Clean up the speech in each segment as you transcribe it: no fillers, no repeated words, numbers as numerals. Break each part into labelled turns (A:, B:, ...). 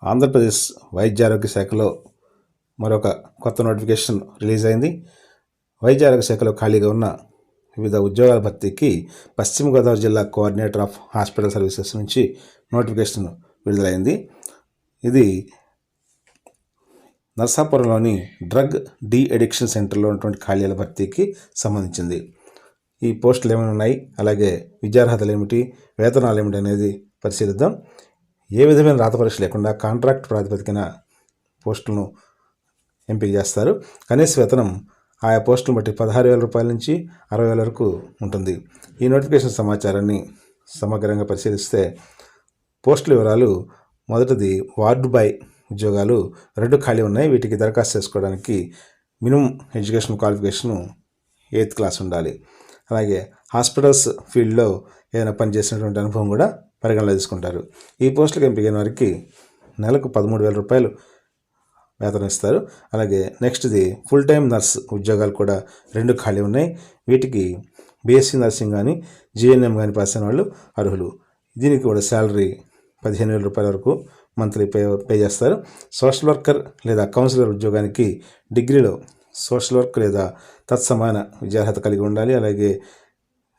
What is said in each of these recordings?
A: ఆంధ్రప్రదేశ్ వైద్య ఆరోగ్య శాఖలో మరొక కొత్త నోటిఫికేషన్ రిలీజ్ అయింది. వైద్య ఆరోగ్య శాఖలో ఖాళీగా ఉన్న వివిధ ఉద్యోగాల భర్తీకి పశ్చిమ గోదావరి జిల్లా కోఆర్డినేటర్ ఆఫ్ హాస్పిటల్ సర్వీసెస్ నుంచి నోటిఫికేషన్ విడుదలైంది. ఇది నర్సాపురంలోని డ్రగ్ డి అడిక్షన్ సెంటర్లో ఉన్నటువంటి ఖాళీల భర్తీకి సంబంధించింది. ఈ పోస్టులు ఏమైనా ఉన్నాయి, అలాగే విద్యార్హతలు ఏమిటి, వేతనాలు ఏమిటి అనేది పరిశీలిద్దాం. ఏ విధమైన రాత పరీక్ష లేకుండా కాంట్రాక్ట్ ప్రాతిపదికన పోస్టులను ఎంపిక చేస్తారు. కనీస వేతనం ఆయా పోస్టులను బట్టి 16,000 రూపాయల నుంచి 60,000 వరకు ఉంటుంది. ఈ నోటిఫికేషన్ సమాచారాన్ని సమగ్రంగా పరిశీలిస్తే పోస్టుల వివరాలు: మొదటిది వార్డు బాయ్ ఉద్యోగాలు 2 ఖాళీ ఉన్నాయి. వీటికి దరఖాస్తు చేసుకోవడానికి minimum education qualification 8th class ఉండాలి. అలాగే హాస్పిటల్స్ ఫీల్డ్లో ఏదైనా పనిచేసినటువంటి అనుభవం కూడా పరిగణలో తీసుకుంటారు. ఈ పోస్టులకు ఎంపికైన వారికి నెలకు 13,000 రూపాయలు వేతనం ఇస్తారు. అలాగే నెక్స్ట్ది ఫుల్ టైం నర్స్ ఉద్యోగాలు కూడా 2 ఖాళీ ఉన్నాయి. వీటికి బీఎస్సీ నర్సింగ్ కానీ జిఎన్ఎం కానీ పాస్ అయిన వాళ్ళు అర్హులు. దీనికి కూడా శాలరీ 15,000 రూపాయల వరకు మంత్లీ పే చేస్తారు. సోషల్ వర్కర్ లేదా కౌన్సిలర్ ఉద్యోగానికి డిగ్రీలో సోషల్ వర్క్ లేదా తత్సమాన విద్యార్హత కలిగి ఉండాలి. అలాగే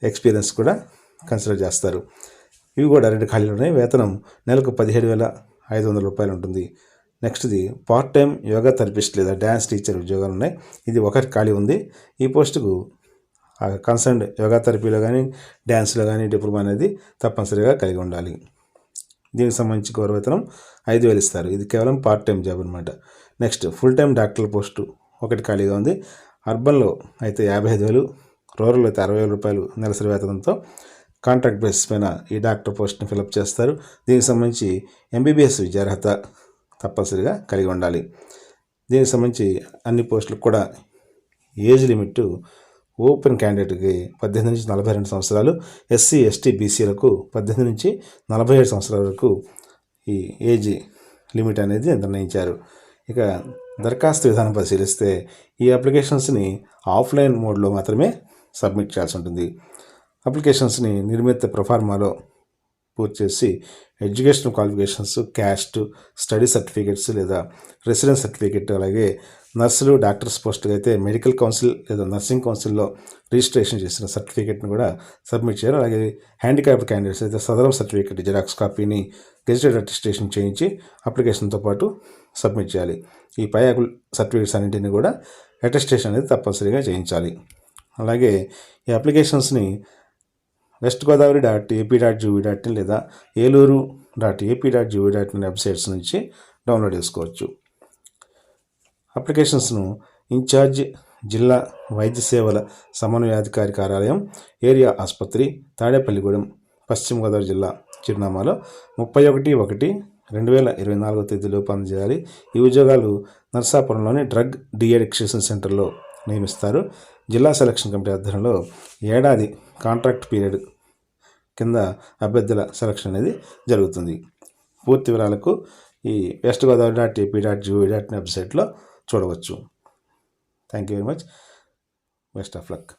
A: ఎక్స్పీరియన్స్ కూడా కన్సిడర్ చేస్తారు. ఇవి కూడా 2 ఖాళీలు ఉన్నాయి. వేతనం నెలకు 17,500 రూపాయలు ఉంటుంది. నెక్స్ట్ది పార్ట్ టైం యోగా థెరపిస్ట్ లేదా డ్యాన్స్ టీచర్ ఉద్యోగాలు ఉన్నాయి. ఇది 1 ఖాళీ ఉంది. ఈ పోస్టుకు కన్సర్న్డ్ యోగా థెరపీలో కానీ డ్యాన్స్లో కానీ డిప్లొమా అనేది తప్పనిసరిగా కలిగి ఉండాలి. దీనికి సంబంధించి గౌరవ వేతనం 5,000 ఇస్తారు. ఇది కేవలం పార్ట్ టైం జాబ్ అనమాట. Next full time doctor post 1 ఖాళీగా ఉంది. అర్బన్లో అయితే 55,000, రూరల్ అయితే 60,000 రూపాయలు నెలసరి వేతనంతో కాంట్రాక్ట్ బేసిస్ పైన ఈ డాక్టర్ పోస్ట్ని ఫిలప్ చేస్తారు. దీనికి సంబంధించి ఎంబీబీఎస్ విద్యార్హత తప్పనిసరిగా కలిగి ఉండాలి. దీనికి సంబంధించి అన్ని పోస్టులకు కూడా ఏజ్ లిమిట్ ఓపెన్ క్యాండిడేట్కి 18 నుంచి 42 సంవత్సరాలు, ఎస్సీ ఎస్టీ బీసీలకు 18 నుంచి 47 సంవత్సరాల వరకు ఈ ఏజ్ లిమిట్ అనేది నిర్ణయించారు. ఇక దరఖాస్తు విధానం పరిశీలిస్తే ఈ అప్లికేషన్స్ని ఆఫ్లైన్ మోడ్లో మాత్రమే సబ్మిట్ చేయాల్సి ఉంటుంది. అప్లికేషన్స్ని నిర్మిత ప్రొఫార్మాలో పూర్తి చేసి educational qualifications, caste, study certificates లేదా రెసిడెన్స్ సర్టిఫికేట్, అలాగే నర్సులు డాక్టర్స్ పోస్టులు అయితే మెడికల్ కౌన్సిల్ లేదా నర్సింగ్ కౌన్సిల్లో రిజిస్ట్రేషన్ చేసిన సర్టిఫికేట్ని కూడా సబ్మిట్ చేయాలి. అలాగే హ్యాండిక్యాప్డ్ క్యాండిడేట్స్ అయితే సదరం సర్టిఫికేట్ జిరాక్స్ కాపీని గెజిటెడ్ అటెస్టేషన్ చేయించి అప్లికేషన్తో పాటు సబ్మిట్ చేయాలి. ఈ పై సర్టిఫికేట్స్ అన్నింటినీ కూడా అటెస్టేషన్ అనేది తప్పనిసరిగా చేయించాలి. అలాగే ఈ అప్లికేషన్స్ని westgodavari.ap.gov.in లేదా eluru.ap.gov.in వెబ్సైట్స్ నుంచి డౌన్లోడ్ చేసుకోవచ్చు. అప్లికేషన్స్ను ఇన్ఛార్జ్ జిల్లా వైద్య సేవల సమన్వయాధికారి కార్యాలయం, ఏరియా ఆసుపత్రి, తాడేపల్లిగూడెం, పశ్చిమ గోదావరి జిల్లా చిరునామాలో 31/1/2024 తేదీలోపు అందజేయాలి. ఈ ఉద్యోగాలు నర్సాపురంలోని డ్రగ్ డి అడిక్షన్ సెంటర్లో నియమిస్తారు. జిల్లా సెలక్షన్ కమిటీ ఆధ్వర్యంలో ఏడాది కాంట్రాక్ట్ పీరియడ్ కింద అభ్యర్థుల సెలక్షన్ అనేది జరుగుతుంది. పూర్తి వివరాలకు ఈ westgodavari.ap.gov.in వెబ్సైట్లో చూడవచ్చు. Thank you very much. Best of luck.